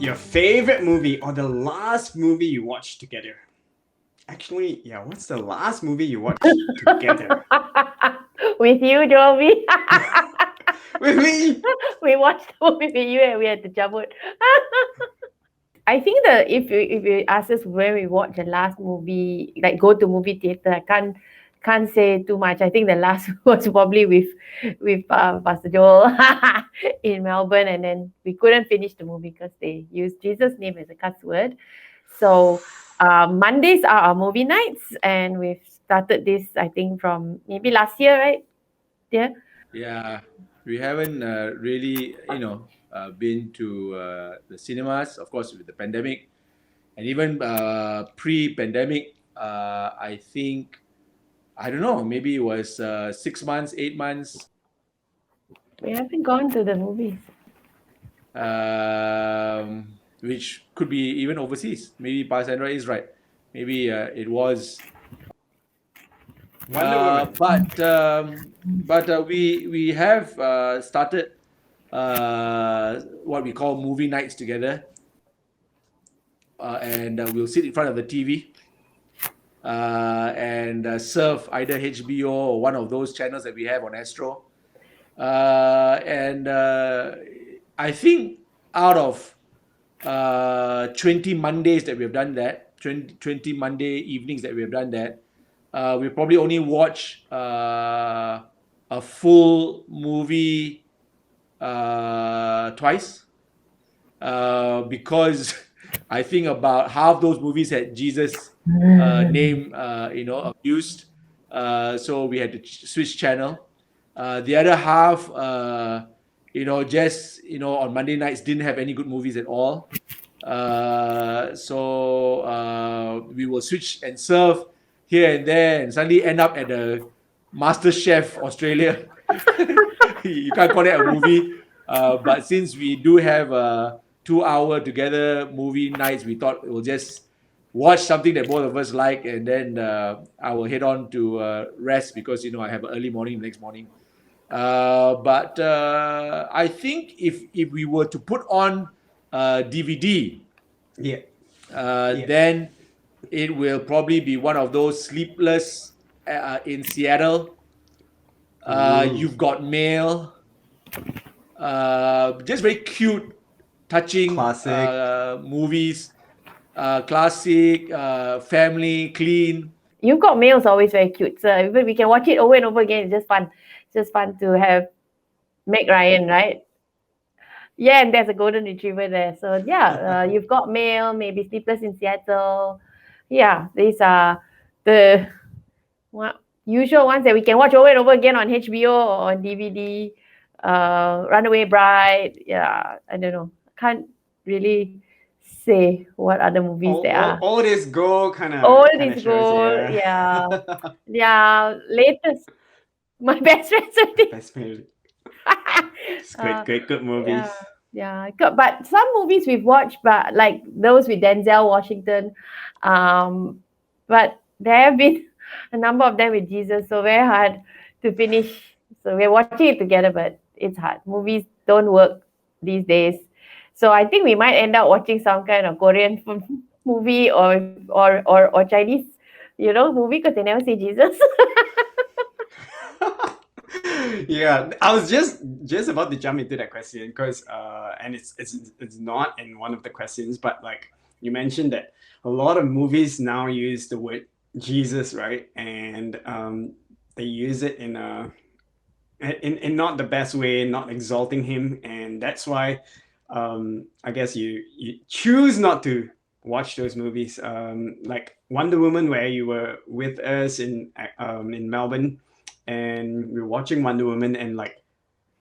your favorite movie or the last movie you watched together. Actually, yeah, what's the last movie you watched together? With you, Jovi. With me? We watched the movie with you and we had to jabut. I think that if you ask us when we watched the last movie, like go to movie theater, I can't say too much. I think the last was probably with Pastor Joel in Melbourne, and then we couldn't finish the movie because they used Jesus' name as a cuss word. So Mondays are our movie nights, and we've started this I think from maybe last year, right? Yeah. Yeah, we haven't really, been to the cinemas, of course, with the pandemic, and even pre-pandemic. I think I don't know, maybe it was 6 months, 8 months, We haven't gone to the movies. which could be even overseas. Maybe Pa Sandra is right. Maybe it was. Wonder Woman. But we have started what we call movie nights together, and we'll sit in front of the TV and surf either HBO or one of those channels that we have on Astro. And I think out of 20 Mondays that we have done that, 20 Monday evenings that we have done that, we probably only watch a full movie twice, because I think about half those movies had Jesus name abused, so we had to switch channel. The other half, just on Monday nights didn't have any good movies at all. So we will switch and surf here and there, and suddenly end up at the Master Chef Australia. You can't call that a movie, but since we do have 2 hour together movie nights, we thought we'll just watch something that both of us like, and then I will head on to rest because I have an early morning the next morning. But I think if we were to put on DVD, Yeah. then it will probably be one of those Sleepless in Seattle. You've Got Mail. Just very cute, touching Classic. movies. Classic, family, clean. You've Got Mail is always very cute. So we can watch it over and over again. It's just fun. It's just fun to have Meg Ryan, right? Yeah, and there's a golden retriever there. So yeah, You've Got Mail, maybe Sleepless in Seattle. Yeah, these are the usual ones that we can watch over and over again on HBO or on DVD. Runaway Bride. Yeah, I don't know. Can't really say what other movies there are. All this go kind of. All this go, yeah. Yeah, latest. My best friend's wedding. Best friend. It's good movies. Yeah. But some movies we've watched, but like those with Denzel Washington, but there have been a number of them with Jesus, so very hard to finish. So we're watching it together, but it's hard. Movies don't work these days. So I think we might end up watching some kind of Korean movie or Chinese, movie because they never say Jesus. Yeah, I was just about to jump into that question because and it's not in one of the questions, but like you mentioned that a lot of movies now use the word Jesus, right? And they use it in not the best way, not exalting him, and that's why I guess you choose not to watch those movies, like Wonder Woman, where you were with us in Melbourne, and we were watching Wonder Woman, and like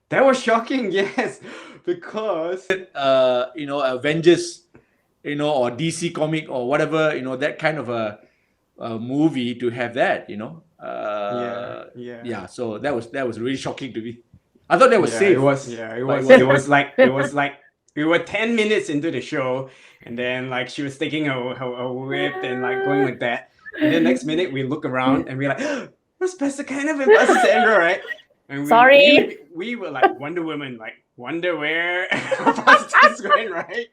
that was shocking, yes, because Avengers, or DC comic or whatever, that kind of a movie to have that, yeah. So that was really shocking to me. I thought that was safe. It was like we were 10 minutes into the show, and then like she was taking her whip and like going like that, and then next minute we look around and we're like, where's Pastor Kenneth and Pastor Sandra, right? And Sorry. we were like, Wonder Woman, like wonder where Pastor's going, right?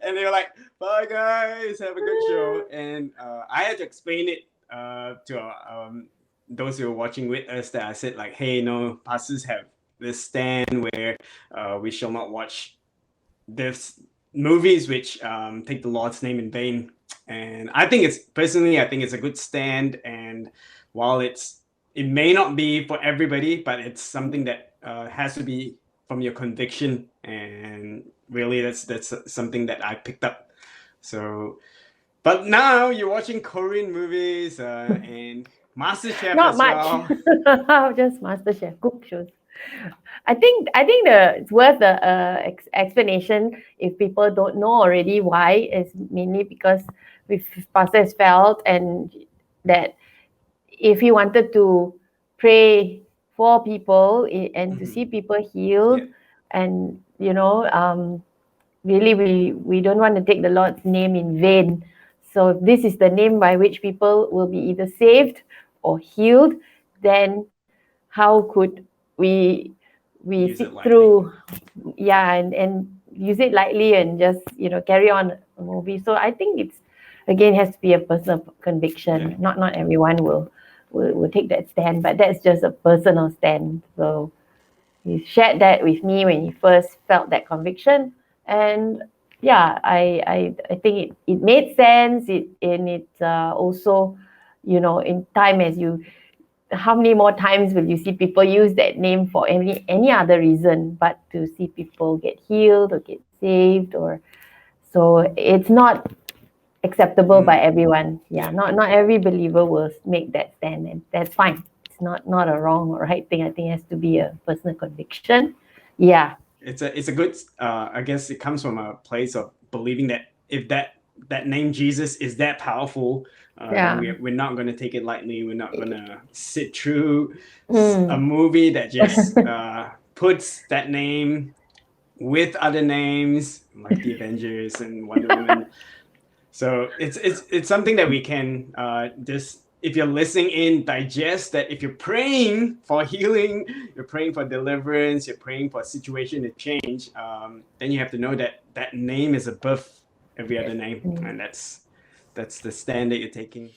And they were like, bye guys, have a good show. And I had to explain it to those who were watching with us, that I said like, hey, no, pastors have this stand where we shall not watch this movies which take the Lord's name in vain. And I think it's a good stand. And while it may not be for everybody, but it's something that has to be from your conviction. And really, that's something that I picked up. So, but now you're watching Korean movies and MasterChef Not as much. well. Just MasterChef cook shows. I think it's worth the explanation if people don't know already why. It's mainly because pastor has felt and that if he wanted to pray for people and to see people healed, Yeah. and really we don't want to take the Lord's name in vain. So if this is the name by which people will be either saved or healed, then how could we Use sit it lightly. through and use it lightly and just carry on a movie? So I think it's again has to be a personal conviction. Yeah. Not everyone will take that stand, but that's just a personal stand. So he shared that with me when he first felt that conviction, and I think it made sense. It's also in time, as you, how many more times will you see people use that name for any other reason but to see people get healed or get saved? Or so it's not acceptable by everyone. Not every believer will make that stand, and that's fine. It's not a wrong or right thing. I think it has to be a personal conviction. It's a good I guess it comes from a place of believing that if that name Jesus is that powerful, then we're not going to take it lightly. We're not going to sit through a movie that just puts that name with other names like the Avengers and Wonder Woman. So it's something that we can just, if you're listening in, digest that. If you're praying for healing, you're praying for deliverance, you're praying for a situation to change, then you have to know that that name is above every other name, and that's the stand that you're taking.